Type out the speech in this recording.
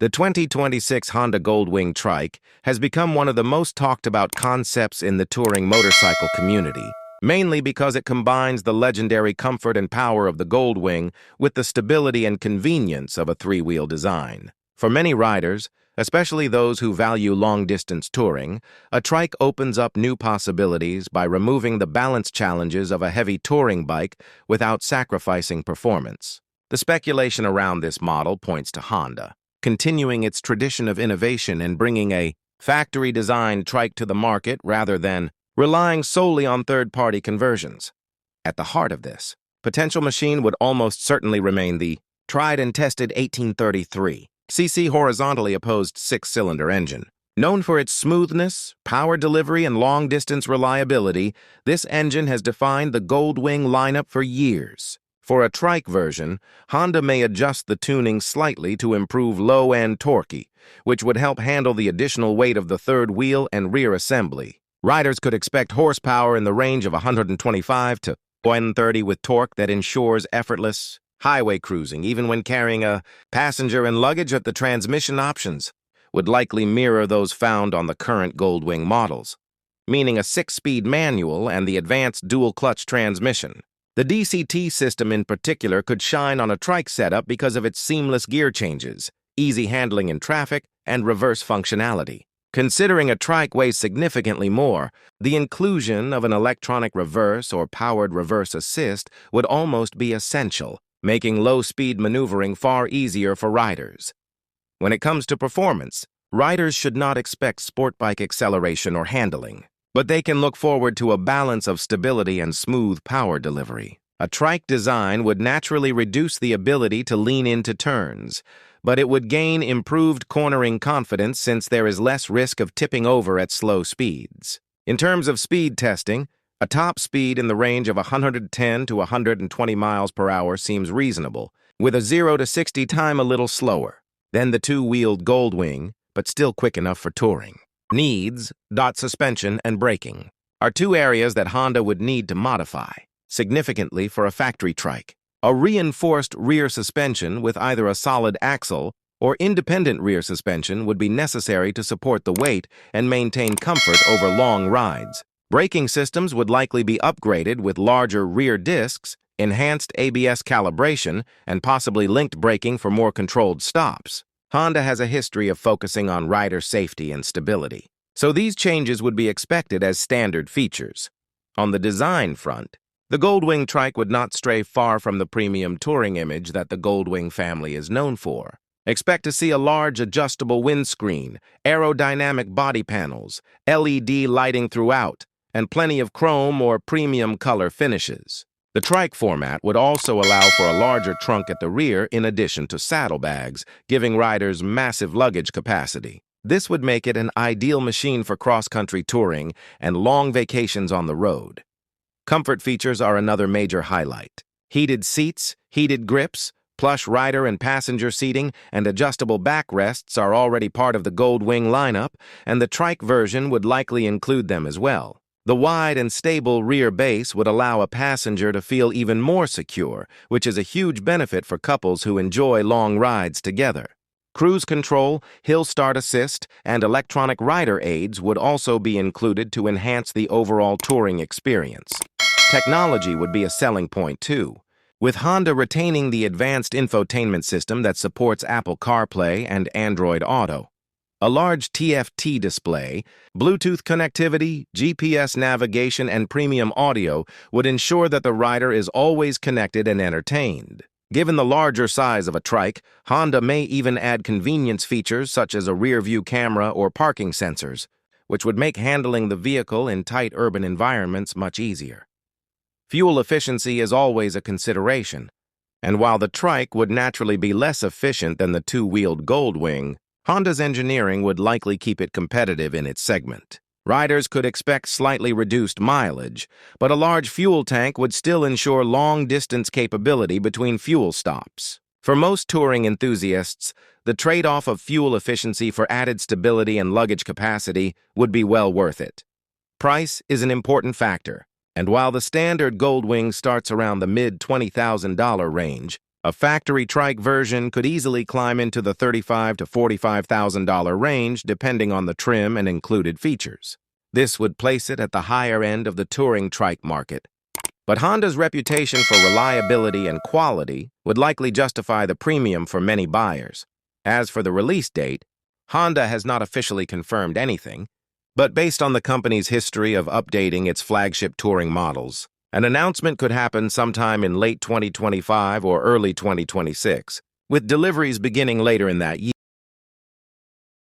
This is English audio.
The 2026 Honda Gold Wing Trike has become one of the most talked about concepts in the touring motorcycle community, mainly because it combines the legendary comfort and power of the Gold Wing with the stability and convenience of a three-wheel design. For many riders, especially those who value long-distance touring, a trike opens up new possibilities by removing the balance challenges of a heavy touring bike without sacrificing performance. The speculation around this model points to Honda continuing its tradition of innovation and bringing a factory-designed trike to the market rather than relying solely on third-party conversions. At the heart of this potential machine would almost certainly remain the tried-and-tested 1833cc horizontally opposed six-cylinder engine. Known for its smoothness, power delivery, and long-distance reliability, this engine has defined the Gold Wing lineup for years. For a trike version, Honda may adjust the tuning slightly to improve low-end torque, which would help handle the additional weight of the third wheel and rear assembly. Riders could expect horsepower in the range of 125 to 130 with torque that ensures effortless highway cruising, even when carrying a passenger and luggage. The transmission options would likely mirror those found on the current Gold Wing models, meaning a 6-speed manual and the advanced dual-clutch transmission. The DCT system in particular could shine on a trike setup because of its seamless gear changes, easy handling in traffic, and reverse functionality. Considering a trike weighs significantly more, the inclusion of an electronic reverse or powered reverse assist would almost be essential, making low-speed maneuvering far easier for riders. When it comes to performance, riders should not expect sport bike acceleration or handling, but they can look forward to a balance of stability and smooth power delivery. A trike design would naturally reduce the ability to lean into turns, but it would gain improved cornering confidence since there is less risk of tipping over at slow speeds. In terms of speed testing, a top speed in the range of 110 to 120 miles per hour seems reasonable, with a 0 to 60 time a little slower than the two-wheeled Gold Wing, but still quick enough for touring. Needs, suspension, and braking are two areas that Honda would need to modify significantly for a factory trike. A reinforced rear suspension with either a solid axle or independent rear suspension would be necessary to support the weight and maintain comfort over long rides. Braking systems would likely be upgraded with larger rear discs, enhanced ABS calibration, and possibly linked braking for more controlled stops. Honda has a history of focusing on rider safety and stability, so these changes would be expected as standard features. On the design front, the Gold Wing Trike would not stray far from the premium touring image that the Gold Wing family is known for. Expect to see a large adjustable windscreen, aerodynamic body panels, LED lighting throughout, and plenty of chrome or premium color finishes. The trike format would also allow for a larger trunk at the rear in addition to saddlebags, giving riders massive luggage capacity. This would make it an ideal machine for cross-country touring and long vacations on the road. Comfort features are another major highlight. Heated seats, heated grips, plush rider and passenger seating, and adjustable backrests are already part of the Gold Wing lineup, and the trike version would likely include them as well. The wide and stable rear base would allow a passenger to feel even more secure, which is a huge benefit for couples who enjoy long rides together. Cruise control, hill start assist, and electronic rider aids would also be included to enhance the overall touring experience. Technology would be a selling point too, with Honda retaining the advanced infotainment system that supports Apple CarPlay and Android Auto. A large TFT display, Bluetooth connectivity, GPS navigation, and premium audio would ensure that the rider is always connected and entertained. Given the larger size of a trike, Honda may even add convenience features such as a rear-view camera or parking sensors, which would make handling the vehicle in tight urban environments much easier. Fuel efficiency is always a consideration, and while the trike would naturally be less efficient than the two-wheeled Gold Wing, Honda's engineering would likely keep it competitive in its segment. Riders could expect slightly reduced mileage, but a large fuel tank would still ensure long-distance capability between fuel stops. For most touring enthusiasts, the trade-off of fuel efficiency for added stability and luggage capacity would be well worth it. Price is an important factor, and while the standard Gold Wing starts around the mid-$20,000 range, a factory trike version could easily climb into the $35,000 to $45,000 range depending on the trim and included features. This would place it at the higher end of the touring trike market. But Honda's reputation for reliability and quality would likely justify the premium for many buyers. As for the release date, Honda has not officially confirmed anything, but based on the company's history of updating its flagship touring models, an announcement could happen sometime in late 2025 or early 2026, with deliveries beginning later in that year.